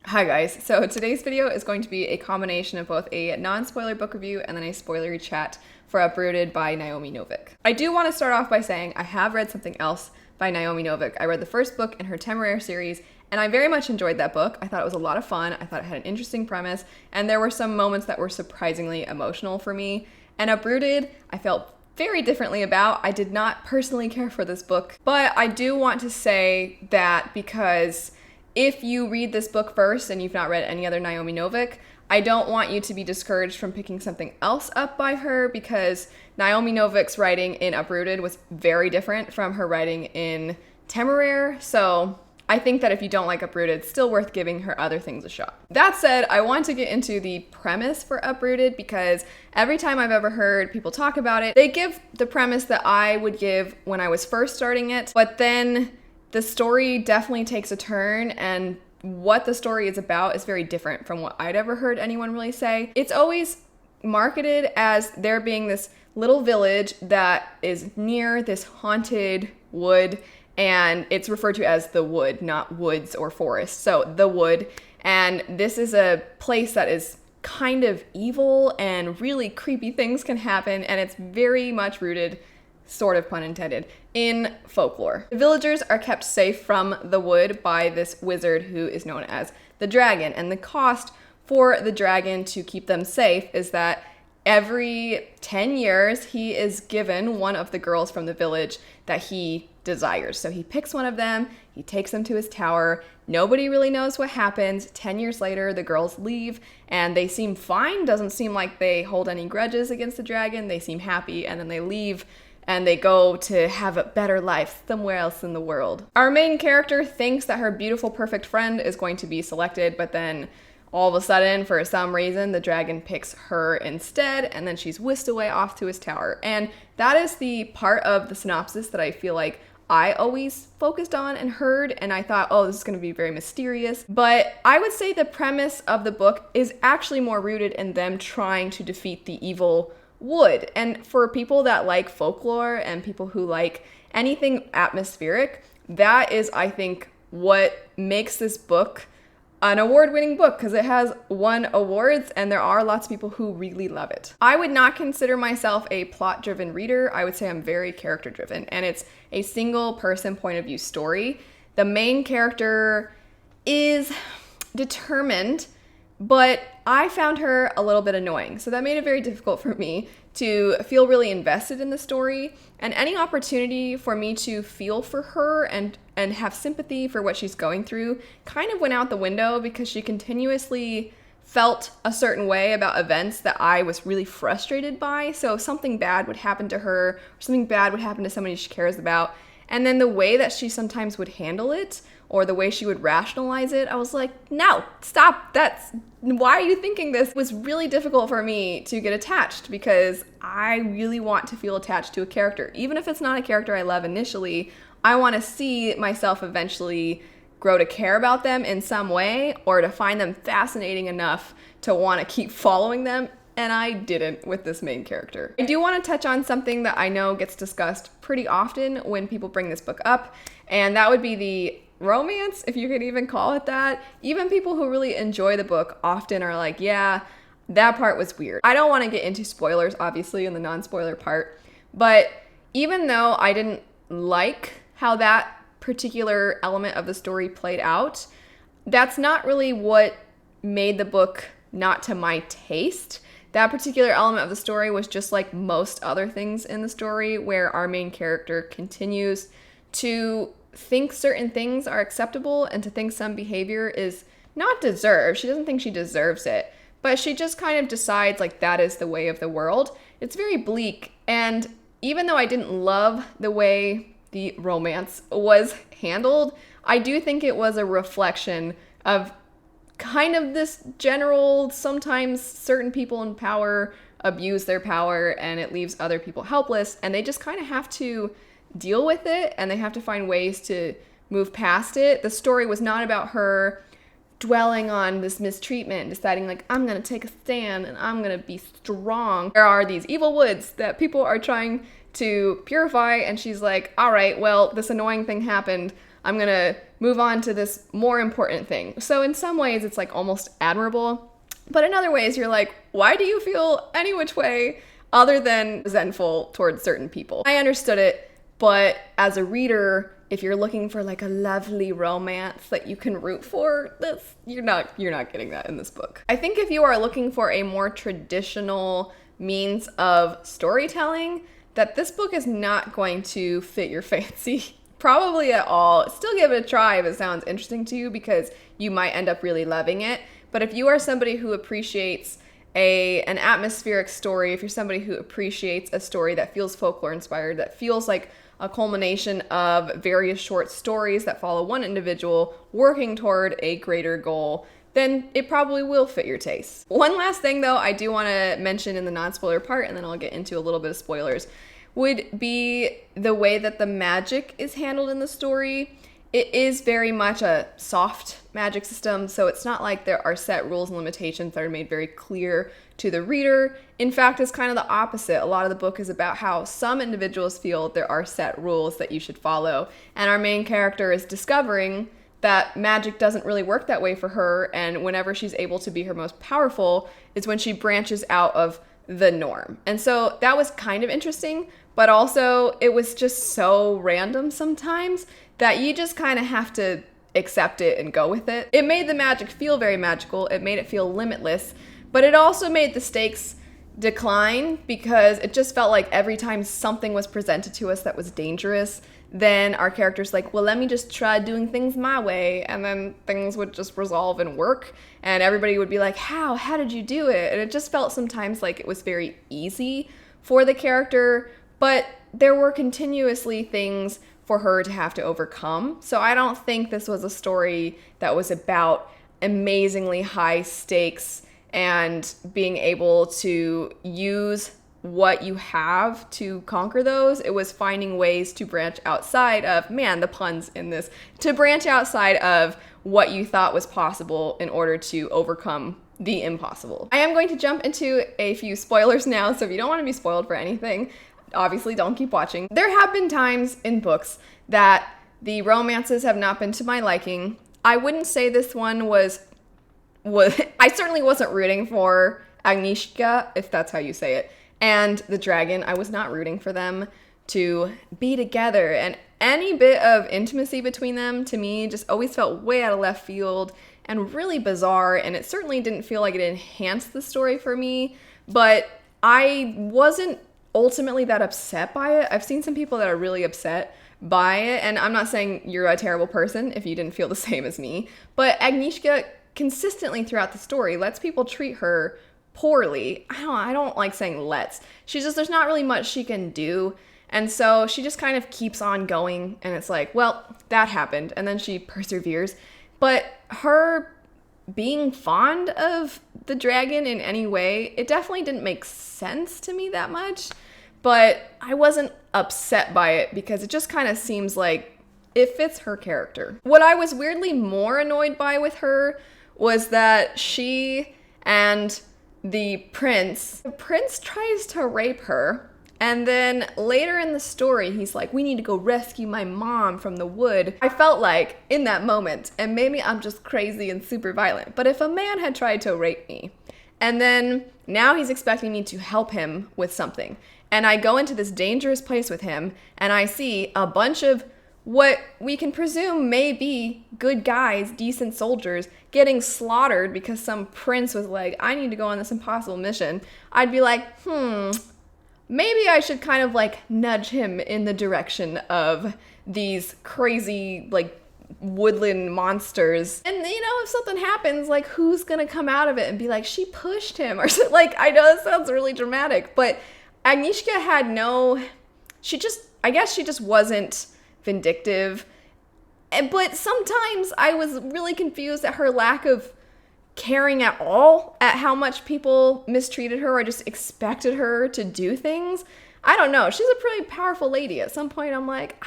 Hi guys, so today's video is going to be a combination of both a non-spoiler book review and then a spoilery chat for Uprooted by Naomi Novik. I do want to start off by saying I have read something else by Naomi Novik. I read the first book in her Temeraire series and I very much enjoyed that book. I thought it was a lot of fun, I thought it had an interesting premise, and there were some moments that were surprisingly emotional for me. And Uprooted, I felt very differently about. I did not personally care for this book, but I do want to say that because if you read this book first and you've not read any other Naomi Novik, I don't want you to be discouraged from picking something else up by her, because Naomi Novik's writing in Uprooted was very different from her writing in Temeraire, so I think that if you don't like Uprooted, it's still worth giving her other things a shot. That said, I want to get into the premise for Uprooted because every time I've ever heard people talk about it, they give the premise that I would give when I was first starting it, but then the story definitely takes a turn, and what the story is about is very different from what I'd ever heard anyone really say. It's always marketed as there being this little village that is near this haunted wood, and it's referred to as the wood, not woods or forest. So the wood, and this is a place that is kind of evil and really creepy things can happen, and it's very much rooted, sort of pun intended, in folklore. The villagers are kept safe from the wood by this wizard who is known as the dragon, and the cost for the dragon to keep them safe is that every 10 years he is given one of the girls from the village that he desires. So he picks one of them, he takes them to his tower, nobody really knows what happens. 10 years later, the girls leave and they seem fine, doesn't seem like they hold any grudges against the dragon, they seem happy, and then they leave and they go to have a better life somewhere else in the world. Our main character thinks that her beautiful, perfect friend is going to be selected, but then all of a sudden, for some reason, the dragon picks her instead, and then she's whisked away off to his tower. And that is the part of the synopsis that I feel like I always focused on and heard, and I thought, oh, this is going to be very mysterious. But I would say the premise of the book is actually more rooted in them trying to defeat the evil wood. And for people that like folklore and people who like anything atmospheric, that is, I think, what makes this book an award-winning book, because it has won awards and there are lots of people who really love it. I would not consider myself a plot-driven reader. I would say I'm very character-driven, and it's a single person point of view story. The main character is determined, but I found her a little bit annoying. So that made it very difficult for me to feel really invested in the story, and any opportunity for me to feel for her and have sympathy for what she's going through kind of went out the window, because she continuously felt a certain way about events that I was really frustrated by. So if something bad would happen to her, or something bad would happen to somebody she cares about, and then the way that she sometimes would handle it, or the way she would rationalize it, I was like, no, stop, why are you thinking this? It was really difficult for me to get attached, because I really want to feel attached to a character. Even if it's not a character I love initially, I want to see myself eventually grow to care about them in some way, or to find them fascinating enough to want to keep following them, and I didn't with this main character. I do want to touch on something that I know gets discussed pretty often when people bring this book up, and that would be the romance, if you could even call it that. Even people who really enjoy the book often are like, yeah, that part was weird. I don't want to get into spoilers, obviously, in the non-spoiler part, but even though I didn't like how that particular element of the story played out, that's not really what made the book not to my taste. That particular element of the story was just like most other things in the story, where our main character continues to think certain things are acceptable and to think some behavior is not deserved. She doesn't think she deserves it, but she just kind of decides like that is the way of the world. It's very bleak, and even though I didn't love the way the romance was handled, I do think it was a reflection of kind of this general, sometimes certain people in power abuse their power and it leaves other people helpless, and they just kind of have to deal with it, and they have to find ways to move past it. The story was not about her dwelling on this mistreatment, deciding like, I'm gonna take a stand and I'm gonna be strong. There are these evil woods that people are trying to purify, and she's like, all right, well, this annoying thing happened. I'm gonna move on to this more important thing. So in some ways, it's like almost admirable, but in other ways, you're like, why do you feel any which way other than resentful towards certain people? I understood it, but as a reader, if you're looking for like a lovely romance that you can root for, you're not getting that in this book. I think if you are looking for a more traditional means of storytelling, that this book is not going to fit your fancy probably at all. Still give it a try if it sounds interesting to you, because you might end up really loving it. But if you are somebody who appreciates an atmospheric story, if you're somebody who appreciates a story that feels folklore inspired, that feels like a culmination of various short stories that follow one individual working toward a greater goal, then it probably will fit your taste. One last thing though, I do want to mention in the non-spoiler part, and then I'll get into a little bit of spoilers, would be the way that the magic is handled in the story. It is very much a soft magic system, so it's not like there are set rules and limitations that are made very clear to the reader. In fact, it's kind of the opposite. A lot of the book is about how some individuals feel there are set rules that you should follow, and our main character is discovering that magic doesn't really work that way for her, and whenever she's able to be her most powerful is when she branches out of the norm. And so that was kind of interesting, but also it was just so random sometimes that you just kind of have to accept it and go with it. It made the magic feel very magical, it made it feel limitless, but it also made the stakes decline, because it just felt like every time something was presented to us that was dangerous, then our character's like, well, let me just try doing things my way, and then things would just resolve and work, and everybody would be like, how did you do it? And it just felt sometimes like it was very easy for the character, but there were continuously things for her to have to overcome. So I don't think this was a story that was about amazingly high stakes and being able to use what you have to conquer those. It was finding ways to branch outside of, man, the puns in this, to branch outside of what you thought was possible in order to overcome the impossible. I am going to jump into a few spoilers now, so if you don't want to be spoiled for anything, obviously don't keep watching. There have been times in books that the romances have not been to my liking. I wouldn't say this one was I certainly wasn't rooting for Agnieszka, if that's how you say it, and the dragon. I was not rooting for them to be together, and any bit of intimacy between them to me just always felt way out of left field and really bizarre, and it certainly didn't feel like it enhanced the story for me, but I wasn't ultimately that upset by it. I've seen some people that are really upset by it, and I'm not saying you're a terrible person if you didn't feel the same as me, but Agnieszka consistently throughout the story lets people treat her poorly. I don't like saying let's. There's not really much she can do, and so she just kind of keeps on going, and it's like, well, that happened, and then she perseveres. But her being fond of the dragon in any way, it definitely didn't make sense to me that much, but I wasn't upset by it because it just kind of seems like it fits her character. What I was weirdly more annoyed by with her was that she and the prince tries to rape her, and then later in the story he's like, we need to go rescue my mom from the wood. I felt like in that moment, and maybe I'm just crazy and super violent, but if a man had tried to rape me and then now he's expecting me to help him with something, and I go into this dangerous place with him and I see a bunch of what we can presume may be good guys, decent soldiers, getting slaughtered because some prince was like, I need to go on this impossible mission, I'd be like, maybe I should kind of like nudge him in the direction of these crazy like woodland monsters. And you know, if something happens, like who's gonna come out of it and be like, she pushed him or something? Like, I know that sounds really dramatic, but Agnieszka had I guess she just wasn't vindictive. But sometimes I was really confused at her lack of caring at all at how much people mistreated her or just expected her to do things. I don't know. She's a pretty powerful lady. At some point, I'm like,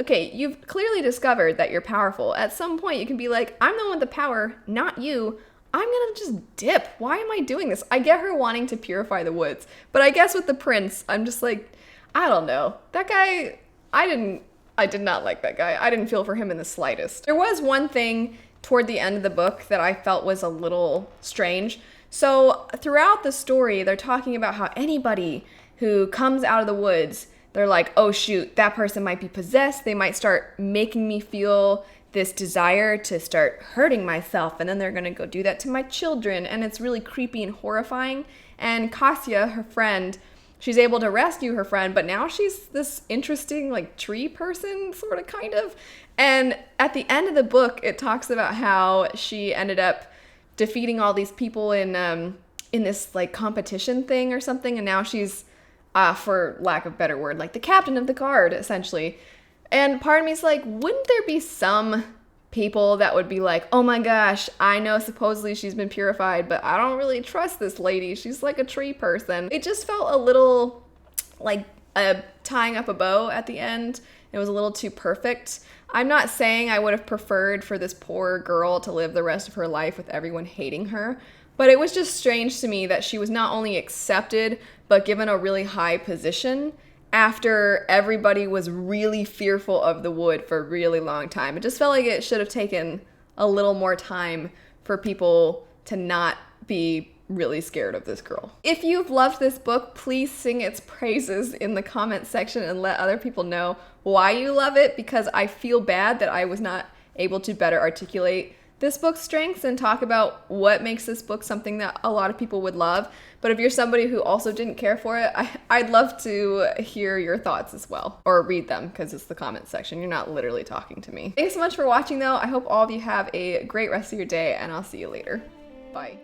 okay, you've clearly discovered that you're powerful. At some point, you can be like, I'm the one with the power, not you. I'm gonna just dip. Why am I doing this? I get her wanting to purify the woods, but I guess with the prince, I'm just like, I don't know. That guy, I didn't I did not like that guy. I didn't feel for him in the slightest. There was one thing toward the end of the book that I felt was a little strange. So throughout the story, they're talking about how anybody who comes out of the woods, they're like, oh shoot, that person might be possessed. They might start making me feel this desire to start hurting myself, and then they're gonna go do that to my children, and it's really creepy and horrifying. And Kasia, her friend, she's able to rescue her friend, but now she's this interesting like tree person, sort of, kind of. And at the end of the book, it talks about how she ended up defeating all these people in this like competition thing or something, and now she's for lack of a better word, like the captain of the guard, essentially. And part of me is like, wouldn't there be some people that would be like, oh my gosh, I know supposedly she's been purified, but I don't really trust this lady. She's like a tree person. It just felt a little like tying up a bow at the end. It was a little too perfect. I'm not saying I would have preferred for this poor girl to live the rest of her life with everyone hating her, but it was just strange to me that she was not only accepted, but given a really high position after everybody was really fearful of the wood for a really long time. It just felt like it should have taken a little more time for people to not be really scared of this girl. If you've loved this book, please sing its praises in the comments section and let other people know why you love it, because I feel bad that I was not able to better articulate this book's strengths and talk about what makes this book something that a lot of people would love. But if you're somebody who also didn't care for it, I'd love to hear your thoughts as well, or read them, because it's the comments section. You're not literally talking to me. Thanks so much for watching though. I hope all of you have a great rest of your day, and I'll see you later. Bye.